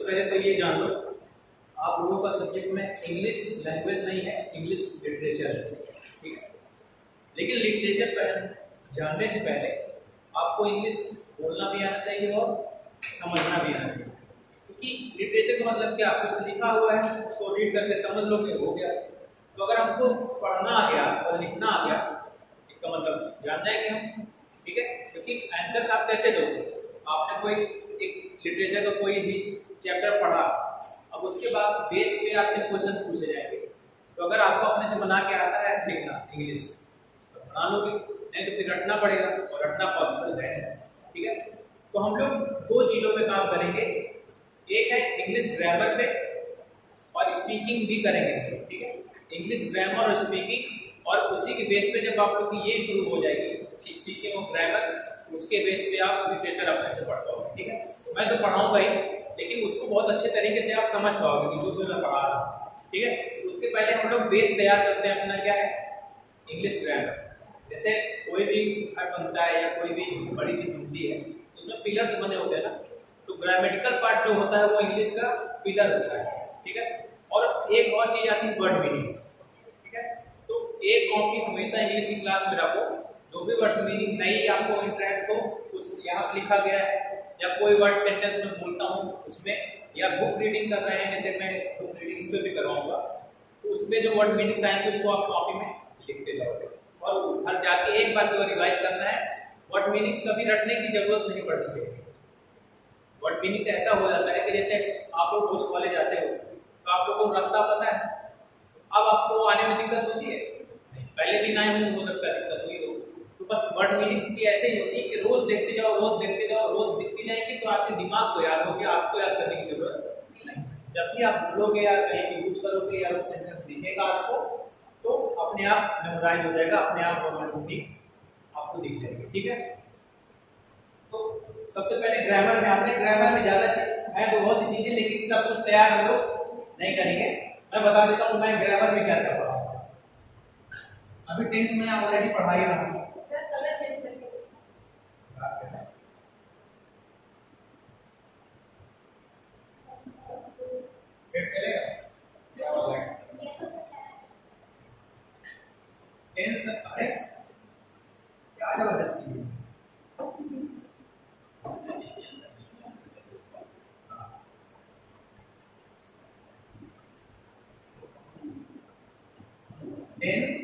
पहले तो ये जान लो, आप लोगों का सब्जेक्ट में इंग्लिश लैंग्वेज नहीं है, इंग्लिश लिटरेचर है, ठीक है। लेकिन लिटरेचर पर जानने से पहले आपको इंग्लिश बोलना भी आना चाहिए और समझना भी आना चाहिए, क्योंकि लिटरेचर का मतलब क्या, कुछ लिखा हुआ है उसको रीड करके समझ लोगे हो गया। तो अगर हमको पढ़ना आ गया और लिखना आ गया, इसका मतलब जान जाएंगे हम, ठीक है। क्योंकि आंसर्स आप कैसे दोगे, आपने कोई एक लिटरेचर का कोई भी चैप्टर पढ़ा, अब उसके बाद बेस पे आपसे क्वेश्चन पूछे जाएंगे, तो अगर आपको अपने से बना के आता है लिखना इंग्लिश तो बना लोगे, नहीं तो फिर रटना पड़ेगा और रटना पॉसिबल है, ठीक है। तो हम लोग दो चीजों पे काम करेंगे, एक है इंग्लिश ग्रामर पे और स्पीकिंग भी करेंगे, ठीक है। इंग्लिश ग्रामर और स्पीकिंग, और उसी के बेस पे जब आप लोग की ये इंप्रूव हो जाएगी स्पीकिंग और ग्रामर, उसके बेस पे आप लिटरेचर अपने से पढ़ पाओगे, ठीक है। मैं तो पढ़ाऊंगा ही, लेकिन उसको बहुत अच्छे तरीके से आप समझ पाओगे कि जो भी मैं पढ़ा रहा हूँ, ठीक है। उसके पहले हम लोग बेस तैयार करते हैं अपना, क्या है, इंग्लिश ग्रामर। जैसे कोई भी घर बनता है या कोई भी बड़ी चीज बनती है, उसमें पिलर्स बने होते हैं ना, तो ग्रामेटिकल पार्ट जो होता है वो इंग्लिश का पिलर होता है, ठीक है। और एक और चीज आती है वर्ड मीनिंग्स, ठीक है। तो एक कॉपी हमेशा इंग्लिश की क्लास में रखो, जो भी वर्ड मीनिंग नई आपको इंटरेक्ट हो उस यहाँ लिखा गया है, या कोई वर्ड सेंटेंस में बोलता हूँ उसमें, या बुक रीडिंग कर रहे हैं जैसे मैं बुक रीडिंग इस पे भी करवाऊंगा, तो उसमें जो वर्ड मीनिंग्स आएंगे उसको आप कॉपी में लिखते जाओगे, और हर जाके एक बार जो रिवाइज करना है। वर्ड मीनिंग्स कभी रटने की जरूरत नहीं पड़नी चाहिए। वर्ड मीनिंग्स ऐसा हो जाता है कि जैसे आप लोग रोज कॉलेज आते हो तो आप लोगों को रास्ता पता है, अब आपको आने में दिक्कत होती है, पहले दिन आए होंगे हो सकता है दिक्कत हुई हो, तो बस वर्ड मीनिंग्स भी ऐसे ही होती है कि रोज देखते जाओ, रोज देखते जाओ, रोज दिखती जाएंगी, तो आपके दिमाग को याद होगी, आपको याद करने की जरूरत नहीं। जब भी आप बोलोगे या कहीं भी यूज करोगे या वो सेंटेंस दिखेगा आपको, तो अपने आप मेमोराइज हो जाएगा, अपने आप आपको दिख जाएगी, ठीक है। तो सबसे पहले ग्रामर में आते हैं। ग्रामर में ज्यादा है तो बहुत सी चीजें, लेकिन सब कुछ तैयार हम लोग नहीं करेंगे। मैं बता देता हूँ मैं ग्रामर में क्या क्या पढ़ा हूँ। अभी टेंस में ऑलरेडी पढ़ा ही रहा हूँ। सर कलर चेंज करके फिर चलेगा क्या होगा, ये तो सर टेंस का अरे क्या जबरदस्ती है। Tense,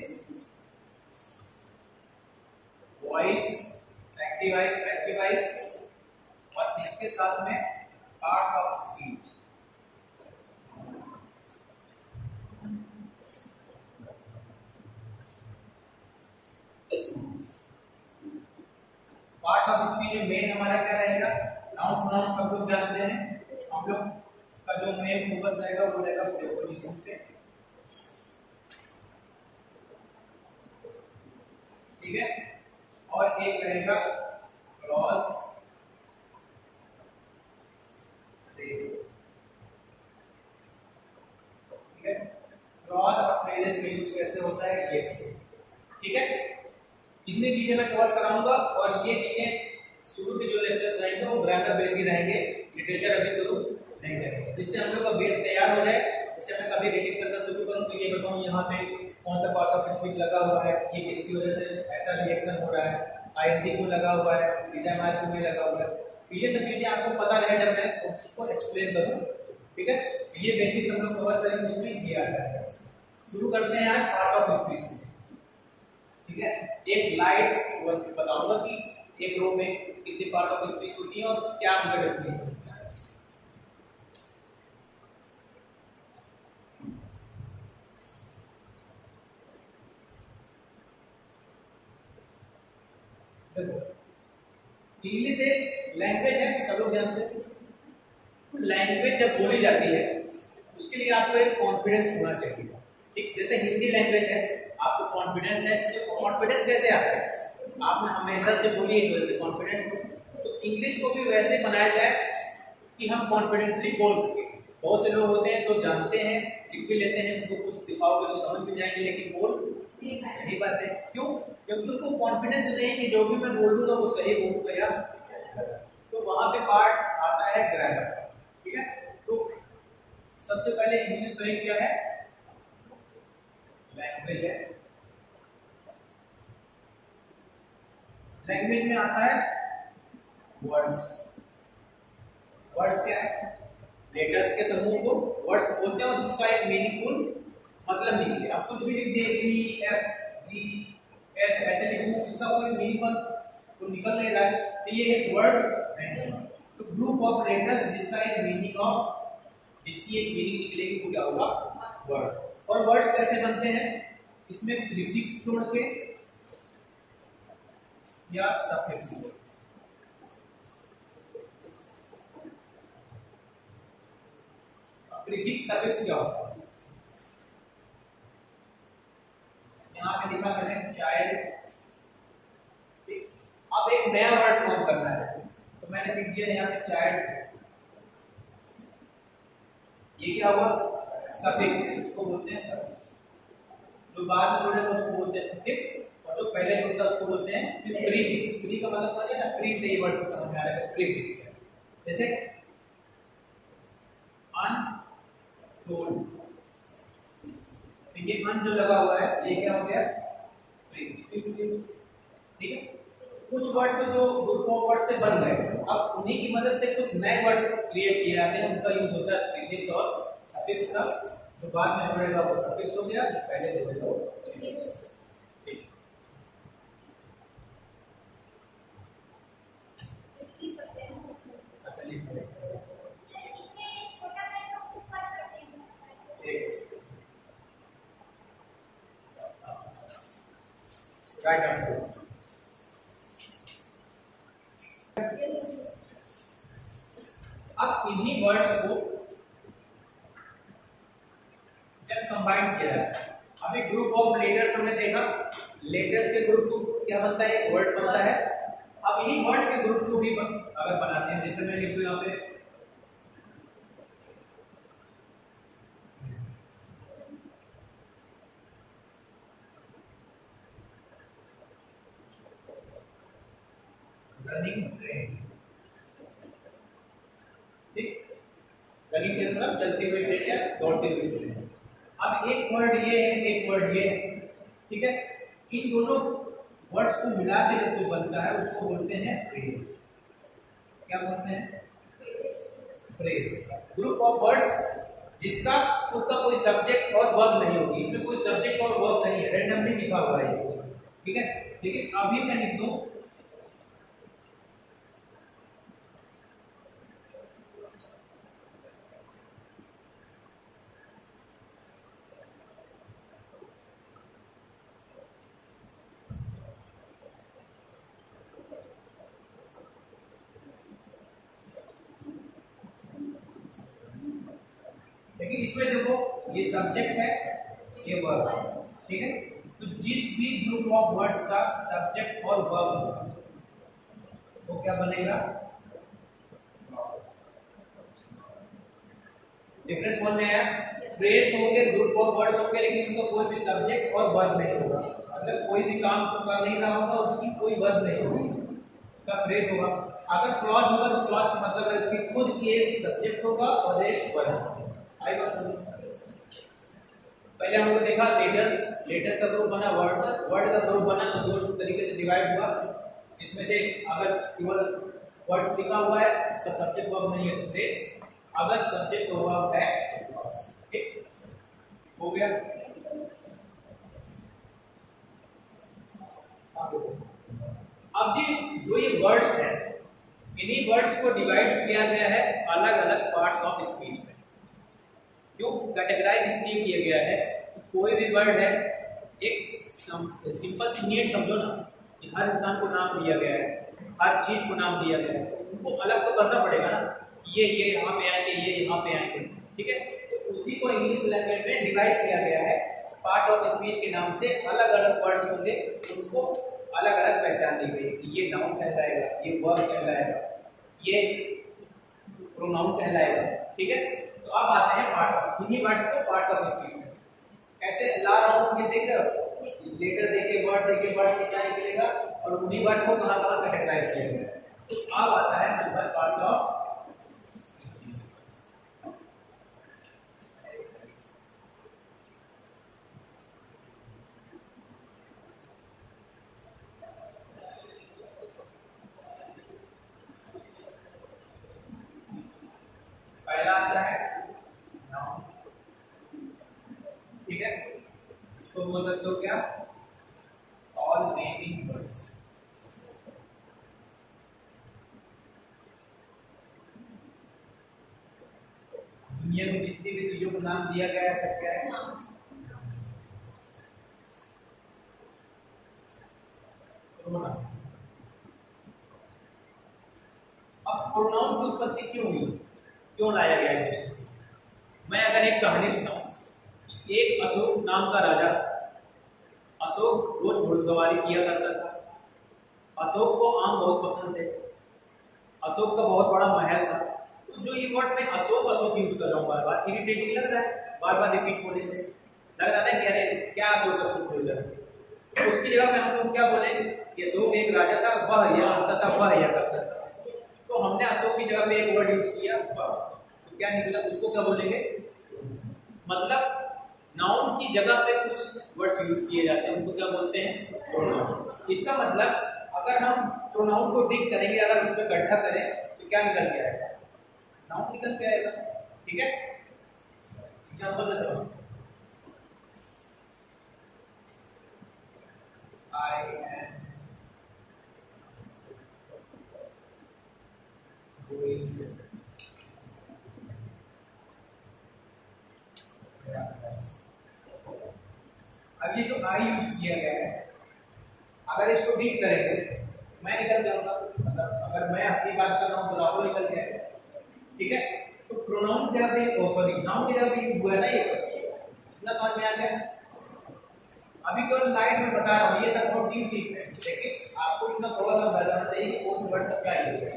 voice, active voice, passive voice, और इसके साथ में parts of speech. Parts of speech में मेन हमारा क्या रहेगा, नाउन प्रोनाउन सब लोग जानते हैं। हम लोग का जो मेन फोकस रहेगा वो रहेगा प्रीपोजिशन पे, ठीक है। और एक रहेगा क्लॉज फ्रेज, ठीक है। क्लॉज और फ्रेजेस का यूज कैसे होता है ये सीखेंगे, ठीक है। इतनी चीजें मैं कवर कराऊंगा, और ये चीजें शुरू के जो लेक्चर्स रहेंगे वो ग्रामर बेस ही रहेंगे, लिटरेचर अभी शुरू नहीं करेंगे, जिससे हम लोग का बेस तैयार हो जाए। जैसे मैं कभी रीडिंग करना शुरू करूं तो ये बताऊं यहाँ पे कौन सा पार्ट ऑफ स्पीच लगा हुआ है, ये किसकी वजह से ऐसा रिएक्शन हो रहा है, आईएनजी क्यों लगा हुआ है, डिजाइनर क्यों नहीं लगा हुआ है, तो ये सब चीजें आपको पता रहे जब मैं उसको एक्सप्लेन करूं, ठीक है। ये बेसिक्स हम लोग कवर करेंगे, उसमें ये आ जाएगा। शुरू करते हैं आज पार्ट्स ऑफ स्पीच से, ठीक है। एक लाइट बताऊंगा कि एक रो में कितने पार्ट्स ऑफ स्पीच होती है और क्या उनका डेफिनेशन है। इंग्लिश एक लैंग्वेज है, सब लोग जानते हैं। लैंग्वेज जब बोली जाती है उसके लिए आपको एक कॉन्फिडेंस होना चाहिए, ठीक। जैसे हिंदी लैंग्वेज है, आपको कॉन्फिडेंस है, तो कॉन्फिडेंस कैसे आता है, आपने हमेशा से बोली इस वजह से कॉन्फिडेंट हो। तो इंग्लिश को भी वैसे बनाया जाए कि हम कॉन्फिडेंटली बोल सकें। बहुत से लोग होते हैं जो जानते हैं, लिख भी लेते हैं, उनको कुछ दिखाओगे तो समझ भी जाएंगे, लेकिन बोल नहीं पाते। क्यों? क्योंकि उनको कॉन्फिडेंस नहीं है कि जो भी मैं बोलूंगा वो सही बोलूंगा या। तो वहां पे पार्ट आता है ग्रामर, ठीक है। तो सबसे पहले इंग्लिश तो एक क्या है, लैंग्वेज है। लैंग्वेज में आता है वर्ड्स। वर्ड्स क्या है, लेटर्स के समूह को वर्ड्स बोलते हैं जिसका एक मीनिंगफुल मतलब निकले। आप कुछ भी लिख दिए ई एफ जी एच ऐसे लिखूं, इसका कोई मीनिंग तो निकल नहीं रहा है, तो ये एक वर्ड नहीं। तो ग्रुप ऑफ लेटर्स जिसका एक मीनिंग जिसकी एक मीनिंग निकलेगी वो क्या होगा, वर्ड। और वर्ड्स कैसे बनते हैं, इसमें प्रीफिक्स जोड़ के या सफिक्स जोड़ के। प्रीफिक्स सफिक्स क्या होता है, यहाँ पे लिखा मैंने चाइल्ड। अब एक नया वर्ड फॉर्म करना है तो मैंने लिख दिया यहाँ पे चाइल्ड। ये क्या हुआ, सफिक्स, इसको बोलते हैं सफिक्स। जो बाद में जुड़ेगा उसको बोलते हैं सफिक्स, और जो पहले जुड़ता है उसको बोलते हैं प्रीफिक्स। प्री का मतलब समझिए ना, प्री से ये वर्ड से समझ में आ रहा है प्रीफिक्स है। जैसे अनटोल्ड, तो ये अन जो लगा हुआ है ये क्या हो गया, प्रीफिक्स। ठीक है, कुछ वर्ड्स तो जो ग्रुप ऑफ वर्ड्स से बन गए, अब उन्हीं की मदद से कुछ नए वर्ड्स क्रिएट किए जाते हैं, उनका यूज होता है प्रीफिक्स और सफिक्स का। जो बाद में जुड़ेगा वो सफिक्स हो गया, जो पहले जुड़ेगा वो प्रीफिक्स। ठीक, लिख सकते हैं। अच्छा लिख लो। सर इसमें छोटा करके ऊपर करते हैं। एक राइट आंसर। अब इन्हीं वर्ड्स को जब कंबाइन किया जाए, अभी ग्रुप ऑफ लेटर्स हमने देखा, लेटर्स के ग्रुप को क्या बनता है, एक वर्ड बनता है। अब इन्हीं वर्ड्स के ग्रुप को भी अगर बनाते हैं, जैसे मैं लिख दूं यहाँ पे रनिंग ट्रेन। ठीक, रनिंग ट्रेन मतलब चलती हुई ट्रेन या दौड़ती हुई ट्रेन। अब एक वर्ड ये है, एक वर्ड ये है, ठीक है। इन दोनों वर्ड्स को मिला के जब कुछ बनता है उसको बोलते हैं फ्रेज। क्या बोलते हैं, फ्रेज। ग्रुप ऑफ वर्ड्स जिसका खुद का कोई सब्जेक्ट और वर्ब नहीं होगी, इसमें कोई सब्जेक्ट और वर्ब नहीं है, रैंडमली लिखा हुआ है ये, ठीक है। लेकिन अभी मैं लिख दूं लेकिन इसमें देखो ये सब्जेक्ट है, ये वर्ब है, ठीक है। तो जिस भी ग्रुप ऑफ वर्ड्स का सब्जेक्ट और वर्ब होगा वो क्या बनेगा, डिफरेंस समझ में आया। फ्रेज होंगे, ग्रुप ऑफ वर्ड्स होंगे, लेकिन उनका कोई भी सब्जेक्ट और वर्ब नहीं होगा। मतलब कोई भी काम कर नहीं रहा होगा उसकी कोई वर्ब नहीं होगी, का फ्रेज होगा। अगर क्लॉज होगा तो क्लॉज का मतलब है उसकी खुद की एक सब्जेक्ट होगा और एक वर्ब। आई बात समझ, पहले हमने देखा लेटर्स, लेटर्स का ग्रुप बना, वर्ड, वर्ड का ग्रुप बना, तो दो तरीके से डिवाइड हुआ। इसमें से अगर केवल वर्ड्स लिखा हुआ है उसका सब्जेक्ट वर्ब नहीं है तो फ्रेज, अगर सब्जेक्ट और वर्ब है तो क्लॉज। ठीक हो गया। अब जी जो ये वर्ड्स है, इन्हीं वर्ड्स को डिवाइड किया गया है अलग अलग पार्ट्स ऑफ स्पीच में। क्यों कैटेगराइज इसलिए किया गया है, कोई भी वर्ड है, एक सिंपल सी नीड समझो ना कि हर इंसान को नाम दिया गया है, हर चीज को नाम दिया गया है, उनको अलग तो करना पड़ेगा ना, ये यहाँ पे आएंगे, ये यहाँ पे आएंगे, ठीक है। तो उसी को इंग्लिश लैंग्वेज में डिवाइड किया गया है पार्ट्स ऑफ स्पीच के नाम से। अलग अलग वर्ड्स होंगे, उनको अलग अलग पहचान दी गई है कि ये नाउन कहलाएगा, ये वर्ब कहलाएगा, ये प्रोनाउन कहलाएगा, ठीक है। तो अब आते हैं पार्ट्स ऑफ, इन्हीं वर्ड्स को पार्ट्स ऑफ स्पीच में कैसे ला रहा हूँ, ये देख रहे हो, लेटर देके वर्ड देके वर्ड से क्या निकलेगा और उन्हीं वर्ड्स को कहाँ कहाँ कैटेगराइज किया गया है। तो अब आता है नंबर पार्ट्स ऑफ स्पीच। पहला आता है नाउन, ठीक है, इसको बोल सकते हो क्या, ऑल नेमिंग वर्ड्स। दुनिया में जितनी भी चीजों को नाम दिया गया है सब क्या है, प्रोनाउन। अब प्रोनाउन की उत्पत्ति क्यों हुई, क्यों लाया गया एग्जिस्टेंस? मैं अगर एक कहानी सुनाऊं, एक अशोक नाम का राजा, अशोक रोज घुड़सवारी किया करता था, अशोक को आम बहुत पसंद थे, अशोक का बहुत बड़ा महल था। तो जो ये वर्ड मैं अशोक अशोक यूज कर रहा हूँ बार बार, इरिटेटिंग लग रहा है, बार बार रिपीट होने से लग रहा है कि अरे क्या अशोक अशोक हो जाए। तो उसकी जगह में हम लोग क्या बोले कि अशोक एक राजा था, वह यह आता था, वह यह करता था। तो हमने अशोक की जगह पे एक वर्ड यूज किया वह, तो क्या निकला, उसको क्या बोलेंगे, मतलब नाउन की जगह पे कुछ वर्ड्स यूज किए जाते हैं, उनको क्या बोलते हैं, प्रोनाउन। इसका मतलब अगर हम प्रोनाउन को डिक करेंगे, अगर उसमें गड्ढा करें तो क्या निकल के आएगा, नाउन निकल के आएगा, ठीक है। एग्जांपल से समझो, आई एम गोइंग, अब ये जो आई यूज किया गया है, अगर इसको डिक करेंगे मैं निकल जाऊंगा, मतलब अगर मैं अपनी बात कर रहा हूँ तो राहुल निकल जाएगा, ठीक है। तो प्रोनाउन की जगह पे, सॉरी नाउन की जगह पे यूज हुआ है ना, ये इतना समझ में आ गया। अभी केवल लाइट में बता रहा हूँ, ये सब बहुत डीप डीप है, लेकिन आपको इतना थोड़ा सा बताना चाहिए कि कौन से वर्ड का क्या यूज है।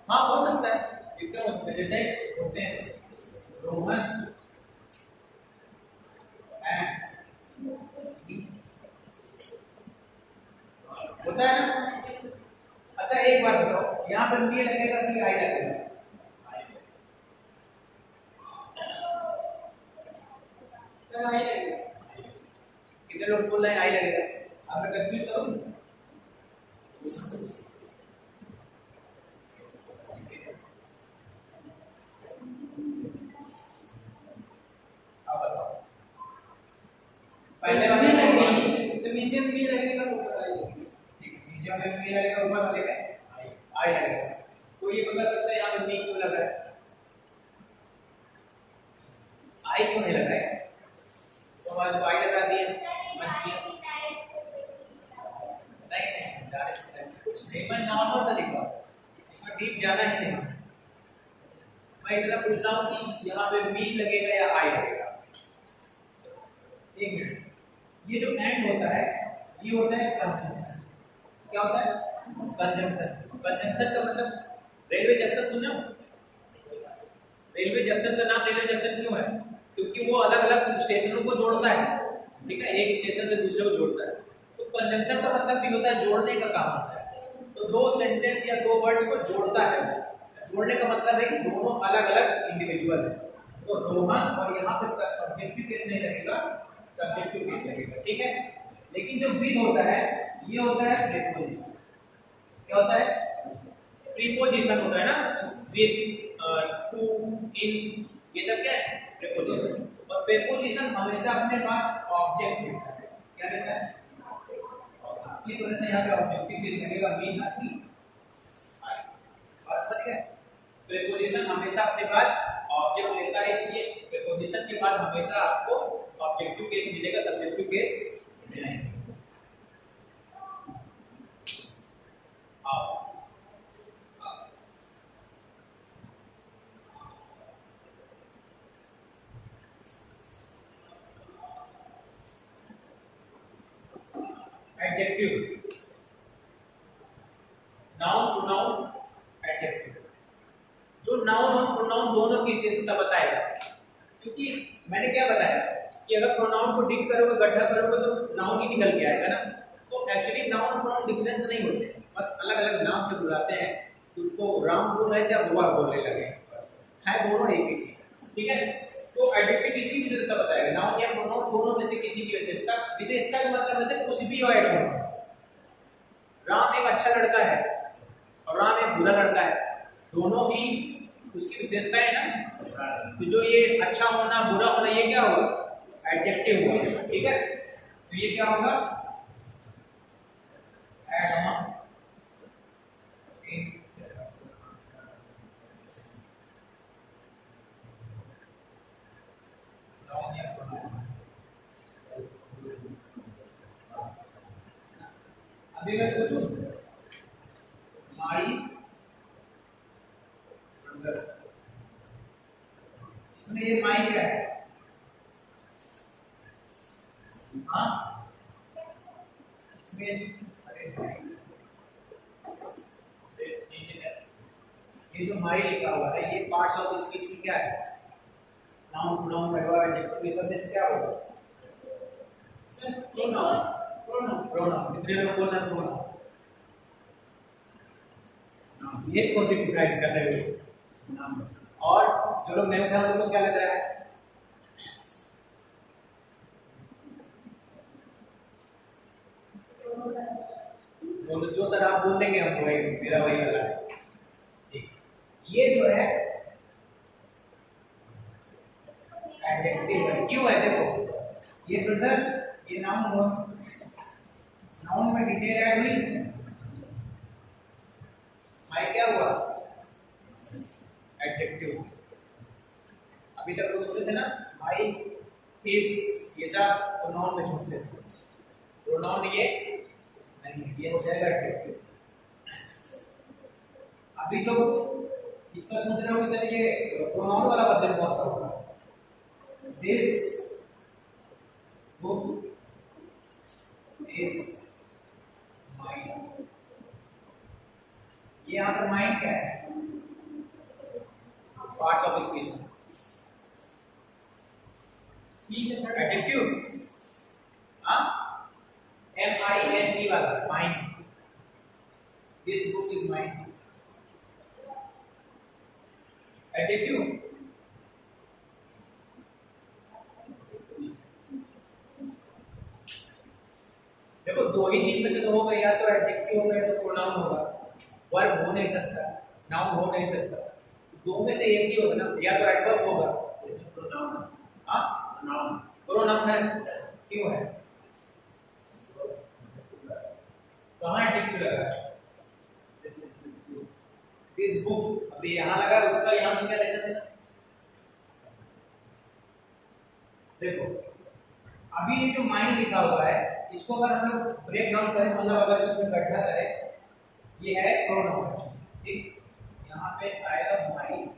हाँ हो सकता है, एकदम होता है, जैसे होते हैं रोहन एंड होता है ना। अच्छा एक बात बताओ, यहाँ पर बी लगेगा कि आई लगेगा, सर आई लगेगा, कितने लोग बोल रहे हैं आई लगेगा, आप मैं कंफ्यूज करूँ, पहले वाले लगेगी, से नीचे भी लगेगा तो ऊपर आएगी, ठीक है, नीचे में भी लगेगा, ऊपर वाले में आई लगेगा। तो ये बता सकते हैं यहाँ पे नी क्यों लगा है, आई क्यों नहीं लगा है, तो हमारे आई लगा दिए, नहीं डायरेक्ट कुछ नहीं, मैं नॉर्मल सा लिख रहा हूँ, इसमें डीप जाना ही नहीं। मैं इतना पूछ रहा हूँ कि यहाँ पे मी लगेगा या आई लगेगा। एक मिनट, ये जो एंड होता है ये होता है कंजंक्शन। क्या होता है, कंजंक्शन। कंजंक्शन का मतलब रेलवे जंक्शन सुने हो, रेलवे जंक्शन का नाम रेलवे जंक्शन क्यों है, क्योंकि वो अलग अलग स्टेशनों को जोड़ता है, ठीक है, एक स्टेशन से दूसरे को जोड़ता है। तो कंजंक्शन का मतलब भी होता है जोड़ने का काम होता है, तो दो सेंटेंस या दो वर्ड्स को जोड़ता है। जोड़ने का मतलब है कि दोनों अलग अलग इंडिविजुअल है। तो रोहन और यहाँ पे ऑब्जेक्टिव केस नहीं लगेगा, सब्जेक्टिव केस लगेगा, ठीक है। लेकिन जो विद होता है ये होता है प्रीपोजिशन। क्या होता है, प्रीपोजिशन होता है ना, विद, टू, इन, ये सब क्या है, प्रीपोजिशन। और प्रीपोजिशन हमेशा अपने पास ऑब्जेक्ट लेता है। क्या लेता है, इस वजह से यहाँ पे ऑब्जेक्टिव केस लगेगा, मीन आती आई। बात समझ गए, प्रीपोजिशन हमेशा अपने पास ऑब्जेक्ट लेता है, इसलिए प्रीपोजिशन के बाद हमेशा आपको ऑब्जेक्टिव केस मिलेगा, सब्जेक्टिव केस नहीं। Adjective, noun, pronoun, adjective. जो नाउन और प्रोनाउन दोनों की विशेषता बताएगा, क्योंकि मैंने क्या बताया कि अगर प्रोनाउन को डिक करोगे, गड्ढा करोगे तो नाउन ही निकल के आएगा ना। तो एक्चुअली नाउन और प्रोनाउन डिफरेंस नहीं होते, बस अलग अलग नाम से बुलाते हैं। उनको राम बोल रहे थे, अब बुआ बोलने लगे, बस है दोनों एक ही चीज, ठीक है। तो एडजेक्टिव किसकी विशेषता बताएगा? नाउन या प्रोनाउन दोनों में से किसी की विशेषता। विशेषता का मतलब है कुछ भी ऐड होना। राम एक अच्छा लड़का है और राम एक बुरा लड़का है, दोनों ही उसकी विशेषता है ना। तो जो ये अच्छा होना बुरा होना ये क्या होगा? एडजेक्टिव होगा, ठीक है। तो ये क्या होगा? एड अभी मैं पूछूं माई ब्रदर, इसमें ये माई क्या है? हाँ इसमें ये जो माई लिखा हुआ है ये पार्ट्स ऑफ स्पीच में क्या है? नाउन प्रोनाउन एडवर्ब एडजेक्टिव ये सब में से क्या होगा? Sir pronoun. प्रोनाउन कितने लोग बोल सकते हो? ये कौन सी डिसाइड कर रहे हो? और जो लोग नहीं उठा उनको क्या लग रहा है? जो सर आप बोल देंगे हमको वही मेरा वही वाला है। ठीक, ये जो है एडजेक्टिव है। क्यों है? देखो ये ब्रदर ये नाउन हुआ, नाउन में डिटेल ऐड हुई, माई क्या हुआ? एडजेक्टिव। अभी तक लोग सोचे थे ना माई इज ये सब प्रोनाउन में छोड़ते थे, प्रोनाउन ये नहीं, ये हो जाएगा एडजेक्टिव। अभी जो इसका सोच रहे हो कि सर ये प्रोनाउन वाला वर्जन कौन सा होगा? This book is mine. ये यहाँ पर माइन क्या है? Parts of speech adjective. हाँ MINE वाला mine. This book is mine adjective. देखो दो ही चीज में से तो होगा, या तो एडजेक्टिव होगा या तो प्रोनाउन होगा। वर्ब हो नहीं सकता, नाउन हो नहीं सकता, दो में से एक ही होगा ना, या तो एडवर्ब होगा प्रोनाउन। हाँ नाउन प्रोनाउन है। क्यों है? कहाँ एडजेक्टिव लगा है? दिस बुक अभी यहाँ लगा, उसका यहाँ से क्या लेना देना? देखो अभी ये जो माइन लिखा हुआ है इसको अगर हम लोग ब्रेक डाउन करें, मतलब अगर इसको इकट्ठा करें, ये है प्रोनाउन। ठीक, यहाँ पे आएगा माइन,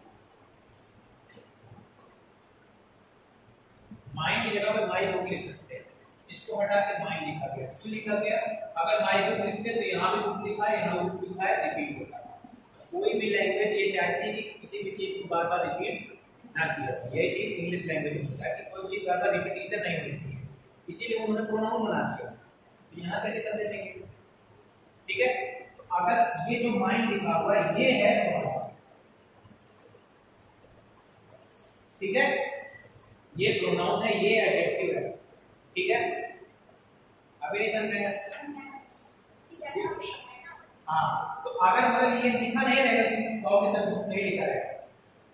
माइन की जगह पे माई बुक लिख सकते हैं, इसको हटा के माइन लिखा गया। क्यों लिखा गया? अगर माई बुक लिखते तो यहाँ भी बुक लिखा है, यहाँ बुक लिखा है, रिपीट होता है। कोई भी लैंग्वेज ये चाहती है कि किसी भी चीज को बार बार रिपीट ना किया जाए। ये चीज इंग्लिश लैंग्वेज में होता है कि कोई चीज बार बार रिपीटिशन नहीं होनी चाहिए, इसीलिए उन्होंने प्रोनाउन बना दिया। तो यहाँ कैसे कर देंगे? ठीक है, तो अगर ये जो माइन लिखा हुआ है ये है प्रोनाउन, ठीक है, ये प्रोनाउन है, ये एडजेक्टिव है। ठीक है, अभी नहीं समझ में? हाँ, तो अगर मतलब ये लिखा नहीं रहेगा कि कहोगे सर बुक नहीं लिखा रहेगा,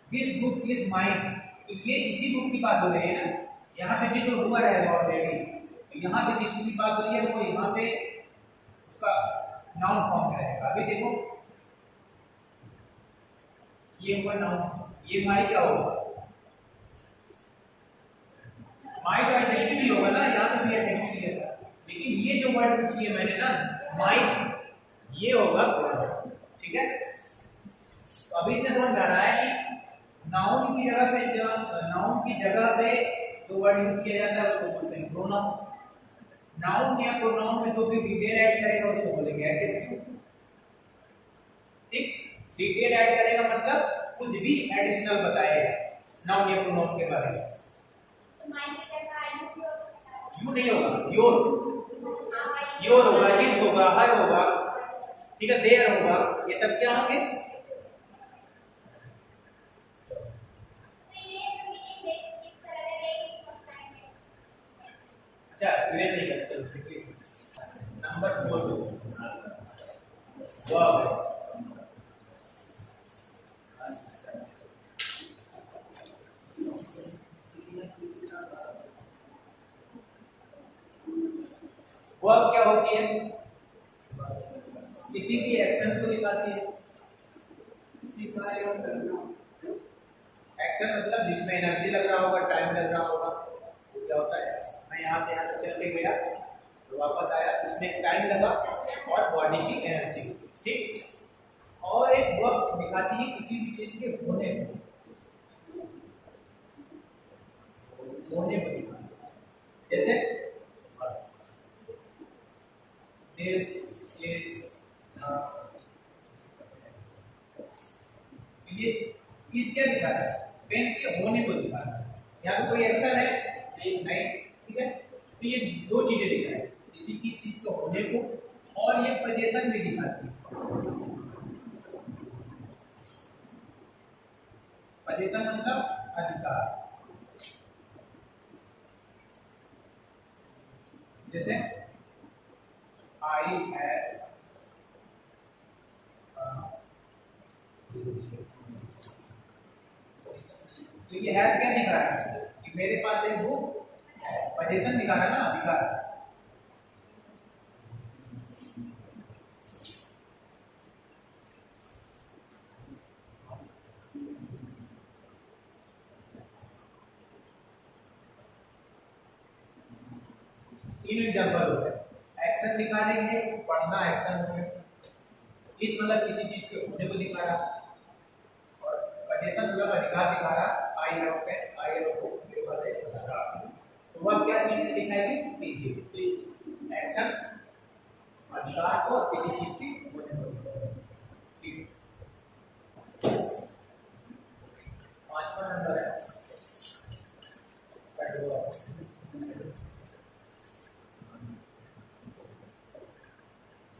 दिस बुक इज माइन, तो ये इसी बुक की बात हो रही है ना। यहाँ पे जिक्र हुआ रहेगा ऑलरेडी, तो यहाँ पे किसी की बात हो रही है वो यहाँ पे उसका नाउन फॉर्म में रहेगा। अभी देखो ये हुआ नाउन, ये माई क्या होगा? माई तो एडजेक्टिव ही होगा ना, यहाँ पे भी एडजेक्टिव ही है, लेकिन ये जो वर्ड यूज किया मैंने ना माई, ये होगा प्रोनाउन। ठीक है, तो अभी इतने समझ में आ रहा है कि नाउन की जगह पे जो वर्ड यूज किया जाता है उसको बोलते हैं प्रोनाउन। नाउन या प्रोनाउन में जो भी डिटेल ऐड करेगा उसको बोलेंगे एडजेक्टिव। ठीक, डिटेल ऐड करेगा मतलब कुछ भी एडिशनल बताएगा नाउन या प्रोनाउन के बारे में। यू नहीं होगा, योर होगा, हिज होगा, हर होगा, ठीक है, देयर होगा, ये सब क्या होंगे? अच्छा इरेज नहीं करना, चलो ठीक है। नंबर 4 वर्ब वर्ब क्या होती है? किसी की एक्शन को दिखाती है। किसी कार्य को करना, एक्शन मतलब जिसमें एनर्जी लग रहा होगा, टाइम लग रहा होगा, वो क्या होता है एक्शन। मैं यहाँ से यहाँ तक चल के गया तो वापस आया, इसमें टाइम लगा और बॉडी की एनर्जी, ठीक। और एक वर्ब दिखाती है किसी भी चीज के होने को, होने को दिखाती है। जैसे दिस इज ये इस क्या दिखा रहा है? पेन के होने को दिखा रहा है। यहाँ पे कोई एक्शन है नहीं, ठीक है। तो ये दो चीजें दिखा रहा है, किसी की चीज को होने को, और ये पोजीशन भी दिखाती है। पोजीशन मतलब अधिकार। जैसे आई है, तो ये है क्या दिखा रहा है कि मेरे पास एक बुक है, पोजीशन दिखा रहा है ना, अधिकार। तीन एग्जांपल हो गए, एक्शन दिखाने के, पढ़ना एक्शन हो गया, इस मतलब किसी चीज के होने को दिखा रहा, और पोजीशन मतलब अधिकार दिखा रहा। I have pen, I have book, मेरे पास एक अधिकार। तो वह क्या चीजें दिखाएगी? तीन चीज, एक्शन, अधिकार को, किसी चीज की होने को। ठीक, पांचवा नंबर है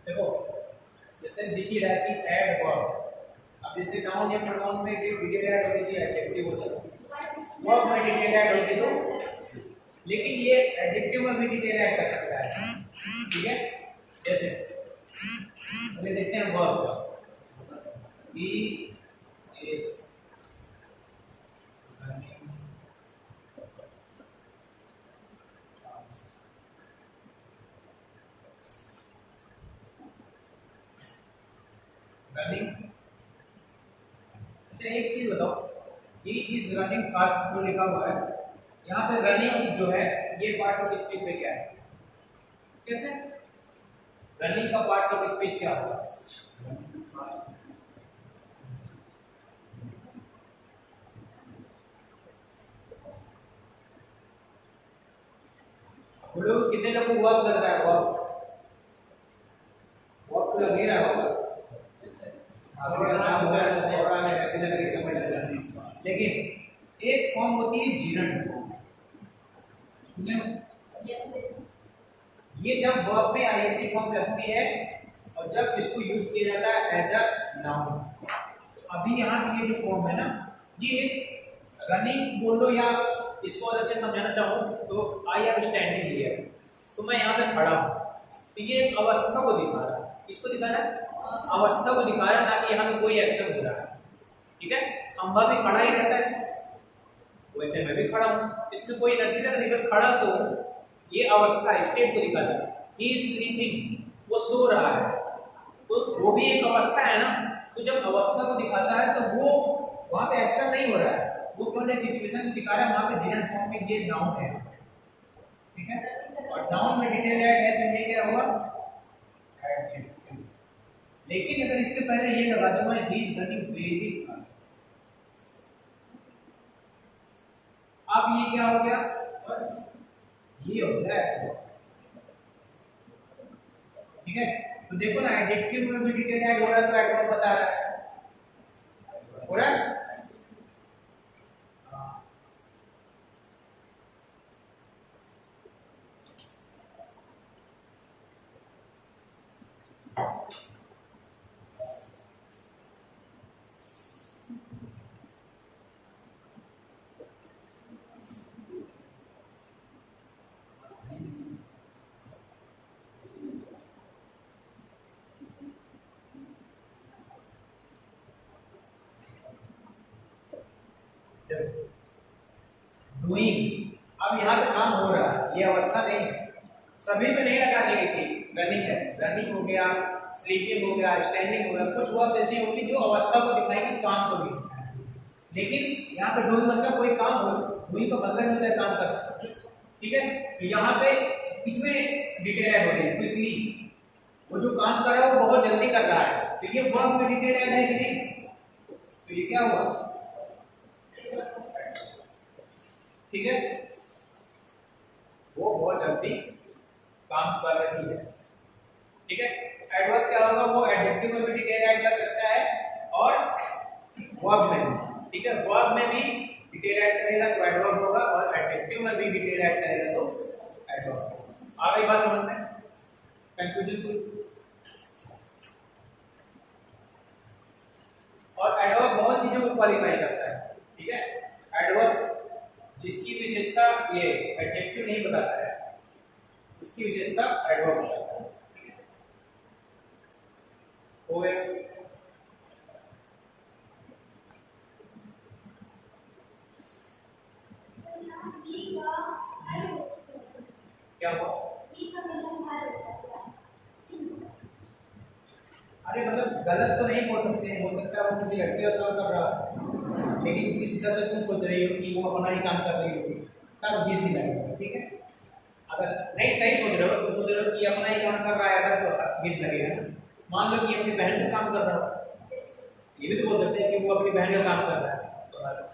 देखो, जैसे दिख ही रहा है कि ऐड वर्ब। अब जैसे नाउन या प्रोनाउन में डिटेल ऐड होती है, एडजेक्टिव हो सकता है, वर्ब में डिटेल ऐड होती है, तो लेकिन ये एडजेक्टिव में भी डिटेल ऐड कर सकता है, ठीक है। जैसे अभी देखते हैं वर्ब का, he is running fast. Running, अच्छा एक चीज बताओ, ही इज रनिंग फास्ट जो लिखा हुआ है, यहाँ पे रनिंग जो है ये पार्ट्स ऑफ स्पीच में क्या है? कैसे रनिंग का पार्ट्स ऑफ स्पीच क्या होगा? लोग कितने लोगों को वर्क कर रहा है? वर्क वर्क तो लग ही रहा होगा, लेकिन एक फॉर्म होती है जीरंड, सुने हो? ये जब वर्ब में आईएनजी फॉर्म लगती है और जब इसको यूज किया जाता है एज अ नाउन। अभी यहाँ की ये जो फॉर्म है ना, ये रनिंग बोल लो, या इसको और अच्छे समझाना चाहूँ तो आई एम स्टैंडिंग हियर, तो मैं यहाँ पे खड़ा हूँ, तो ये एक अवस्था को दिखा रहा है। किसको दिखा रहा है? अवस्था को दिखा रहा है, ना कि यहाँ पे कोई एक्शन हो रहा है, ठीक है। खंभा भी खड़ा ही रहता है, वैसे मैं भी खड़ा हूँ, इसमें कोई एनर्जी नहीं, बस खड़ा। तो ये अवस्था स्टेट को दिखाता है। ही इज स्लीपिंग, वो सो रहा है, तो वो भी एक अवस्था है ना। तो जब अवस्था को दिखाता है तो वो वहां पे एक्शन नहीं हो रहा है, वो केवल एक सिचुएशन को दिखा रहा है। वहां पे जीरंड फॉर्म में ये नाउन है, ठीक है। और नाउन में डिटेल ऐड है तो ये क्या होगा? एडजेक्टिव। लेकिन अगर इसके पहले ये लगा दूं मैं, he is running very fast, अब ये क्या हो गया? ये हो गया है, ठीक है। तो देखो ना, एडजेक्टिव में भी डिटेल ऐड हो रहा है तो एडवर्ब बता रहा है, हो रहा है। ये अवस्था नहीं है। सभी में नहीं लगाने की थी। रनिंग है, रनिंग हो गया, स्लीपिंग हो गया, स्टैंडिंग हो गया, कुछ वर्ब्स ऐसी होती जो अवस्था को दिखाएंगी, काम को भी। लेकिन यहाँ पे डूइंग मतलब कोई काम हो, डूइंग का मतलब होता है काम करना, ठीक है। तो यहाँ पे इसमें डिटेल ऐड हो रही है क्विकली, वो जो काम कर रहा है वो बहुत जल्दी कर रहा है, तो ये वर्ब में डिटेल ऐड है कि नहीं? तो ये क्या हुआ, ठीक है, वो बहुत जल्दी काम कर रही है, ठीक है। एडवर्ब क्या होगा, वो एडजेक्टिव में भी डिटेल ऐड कर सकता है और वर्ब में भी, ठीक है। वर्ब में भी डिटेल ऐड करेगा तो एडवर्ब होगा, और एडजेक्टिव में भी डिटेल ऐड करेगा तो एडवर्ब। आ गई बात समझ में? कंफ्यूजन कोई? और एडवर्ब बहुत चीजों को क्वालिफाई करता है, ठीक है। एडवर्ब जिसकी विशेषता ये एडजेक्टिव नहीं बताता है, उसकी विशेषता एडवर्ब बताता है, ठीक है। हो गया? क्या हुआ? अरे मतलब गलत तो नहीं बोल सकते, हो सकता है वो किसी लड़के का काम कर रहा हो, लेकिन जिस हिसाब से तुम सोच रही हो कि वो अपना ही काम कर रही होगी, तब बीस ही लगेगा, ठीक है। अगर नहीं सही सोच रहे हो, तुम सोच रहे हो कि अपना ही काम कर रहा है अगर, तो बीस लगेगा ना। मान लो कि अपनी बहन का काम कर रहा हो, ये भी तो बोल सकते हैं कि वो अपनी बहन का काम कर रहा है, तो डन।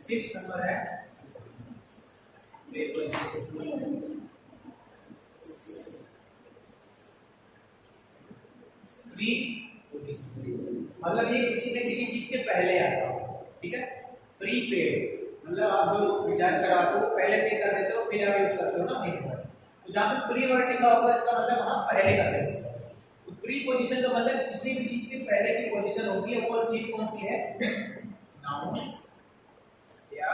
6 नंबर है प्री पोजीशन, मतलब ये किसी न किसी चीज के पहले आता हो, ठीक है। प्री पेड मतलब आप जो रिचार्ज कराते हो पहले पे कर देते हो, फिर आप यूज करते हो ना महीने भर। तो जहाँ पे प्री वर्ड लिखा होगा इसका मतलब वहाँ पहले का सेंस है। तो प्री पोजीशन का मतलब किसी भी चीज के पहले की पोजीशन होगी, है वो चीज कौन सी है, नाउन या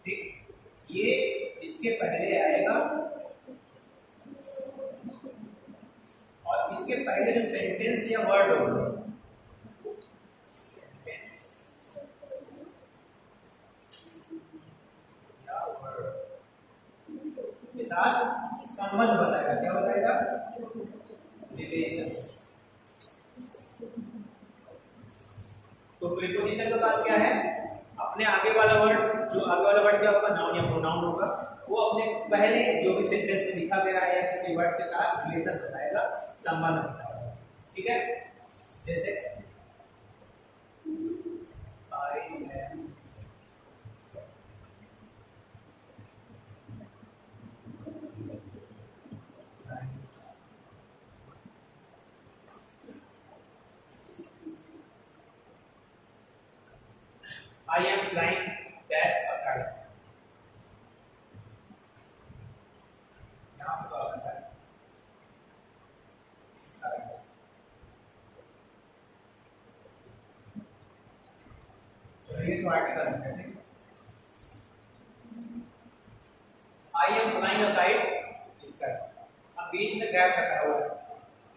ठीक, ये इसके पहले आएगा, और इसके पहले जो सेंटेंस या वर्ड होगा के साथ संबंध बताएगा, क्या बताएगा, रिलेशन। तो प्रीपोजिशन का काम क्या है, अपने आगे वाला वर्ड, जो आगे वाला वर्ड क्या होगा, नाउन या प्रोनाउन होगा, वो अपने पहले जो भी सेंटेंस में लिखा गया है या किसी वर्ड के साथ रिलेशन बताएगा, संबंध बताएगा, ठीक है। जैसे I am flying dash a kite. यहाँ पर आता है kite. तो ये तो आर्टिकल है, ठीक। I am flying a kite is kite. अब बीच में गैप रखा हुआ है,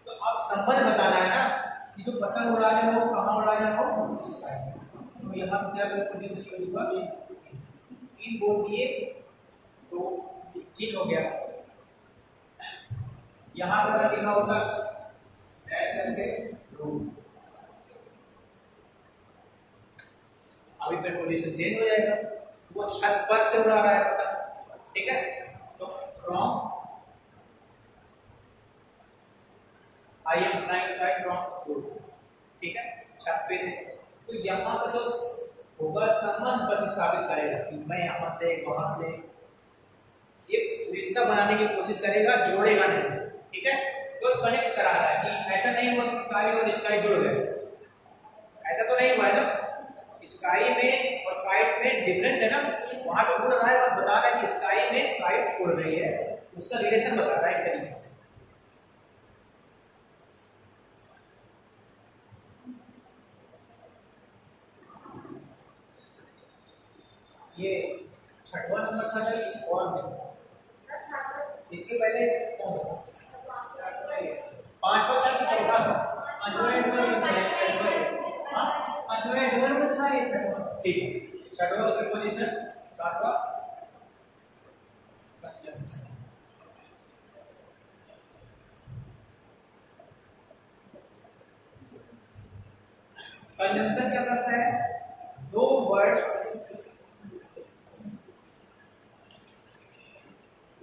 तो अब संबंध बताना है ना कि जो पतंग उड़ाना हो कहाँ उड़ाना हो, इसका है। तो यहाँ क्या पोजीशन यूज हुआ, इन बोल दिए तो इन हो गया, यहाँ पर लिखा होगा डैश करके रूम, अभी पे पोजीशन चेंज हो जाएगा, वो छत पर से उड़ा रहा है पतंग, ठीक है। तो from I am flying flight from room, ठीक है, छत पे से। तो यहाँ पर तो होगा संबंध बस स्थापित करेगा कि मैं यहाँ से वहां से, ये रिश्ता बनाने की कोशिश करेगा, जोड़ेगा नहीं, ठीक है। तो कनेक्ट करा रहा है कि ऐसा नहीं हुआ कि काई और स्काई जुड़ गए, ऐसा तो नहीं हुआ है ना। स्काई में और काइट में डिफरेंस है ना, वहां पे उड़ रहा है, बस बता रहा है कि स्काई में काइट उड़ रही है, उसका रिलेशन बता रहा है एक तरीके से। ये 6वां नंबर था सर और भी इसके पहले कौन सा 5वां था कि चौथा था? 5वां एडवर्ब था, 5वां एडवर्ब था, ये 6वां। ठीक है, 6वां प्रीपोजिशन, 7वां कंजंक्शन। कंजंक्शन क्या करता है? दो वर्ड्स,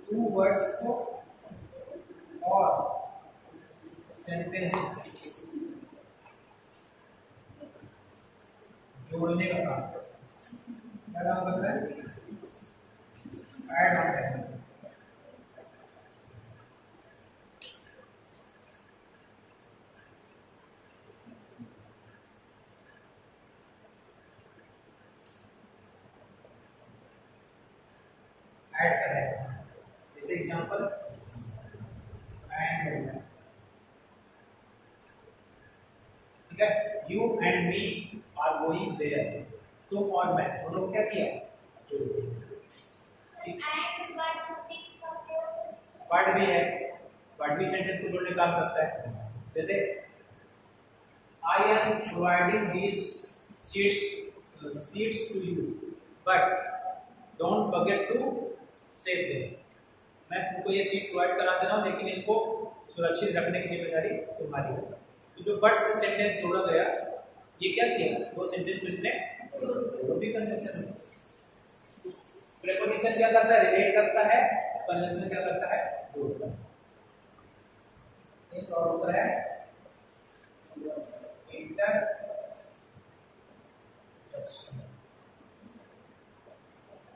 टू वर्ड्स को और सेंटेंस जोड़ने का काम क्या काम करता है? ऐड ऑन करना। ऐड करेगा, जैसे एग्जांपल एंड, ठीक है, you and me are going there, तुम और मैं दोनों क्या किया? जोड़ दिया। ठीक, वर्ड भी है, वर्ड भी सेंटेंस को जोड़ने का काम करता है। जैसे I am providing this seats to you but don't forget to save them, मैं तुमको ये सीट प्रोवाइड करा दे रहा हूँ लेकिन इसको सुरक्षित रखने की जिम्मेदारी तुम्हारी है। तो जो बट से सेंटेंस जोड़ा गया, ये क्या किया? वो सेंटेंस को इसने वो भी कंजंक्शन है। प्रीपोजिशन क्या करता है? रिलेट करता है। कंजंक्शन क्या करता है? जोड़ता है। एक और होता है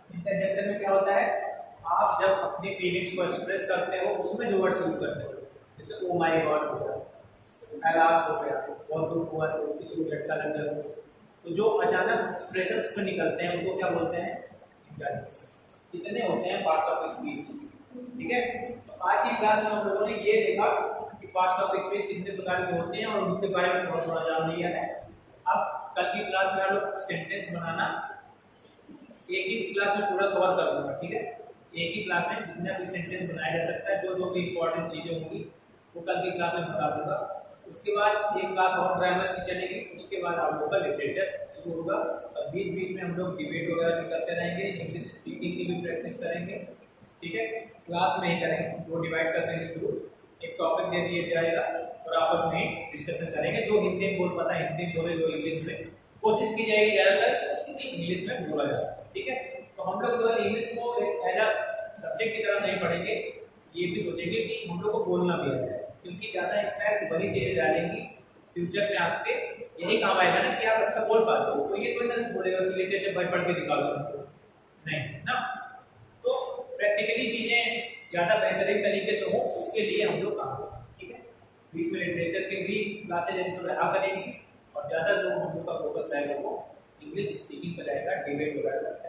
इंटरजेक्शन में क्या होता है? आप जब अपनी फीलिंग्स को एक्सप्रेस करते हो उसमें जो वर्ड्स यूज करते हो, जैसे ओ माय गॉड हो गया, एलास हो गया, बहुत दुख हुआ तो किसी को झटका लग गया, तो जो अचानक एक्सप्रेशंस में निकलते हैं उनको क्या बोलते हैं? इंटरजेक्शंस। कितने होते हैं? Parts of speech. ठीक है, तो आज की क्लास में हम लोगों ने ये देखा कि पार्ट्स ऑफ स्पीच कितने प्रकार के होते हैं और उनके बारे में थोड़ा थोड़ा जान लिया है। अब कल की क्लास में हम लोग सेंटेंस बनाना एक ही क्लास में पूरा कवर कर दूंगा। ठीक है, एक ही क्लास में जितना भी सेंटेंस बनाया जा सकता है, जो जो भी इंपॉर्टेंट चीजें होंगी वो कल की क्लास में बता दूंगा। उसके बाद एक क्लास और ग्रामर की चलेगी, उसके बाद आप लोगों का लिटरेचर शुरू होगा और बीच बीच में हम लोग डिबेट वगैरह भी करते रहेंगे, इंग्लिश स्पीकिंग की भी प्रैक्टिस करेंगे। ठीक है, क्लास में ही करेंगे, दो डिवाइड कर देंगे ग्रुप, एक टॉपिक दे दिया जाएगा और आपस में ही डिस्कशन करेंगे। जो हिंदी में बोल पाता है हिंदी में बोले, जो इंग्लिश में, कोशिश की जाएगी ज़्यादातर कि इंग्लिश में बोला जा सके। ठीक है, तो हम लोग केवल इंग्लिश को एज अ सब्जेक्ट की तरह नहीं पढ़ेंगे, ये भी सोचेंगे कि हम लोग को बोलना भी है, क्योंकि ज़्यादा इम्पैक्ट वही चीज़ें डालेंगी फ्यूचर में आपके, यही काम आएगा ना कि आप अच्छा बोल पाते हो। तो ये कोई ना बोलेगा कि लिटरेचर पढ़ के दिखा दो, नहीं ना। तो प्रैक्टिकली चीज़ें ज़्यादा बेहतरीन तरीके से हो, उसके लिए हम लोग काम करें। ठीक है, बीच में लिटरेचर के भी क्लासेज तो रहा करेंगी और ज़्यादा लोग हम लोग का फोकस रहेगा वो इंग्लिश स्पीकिंग पर रहेगा, डिबेट वगैरह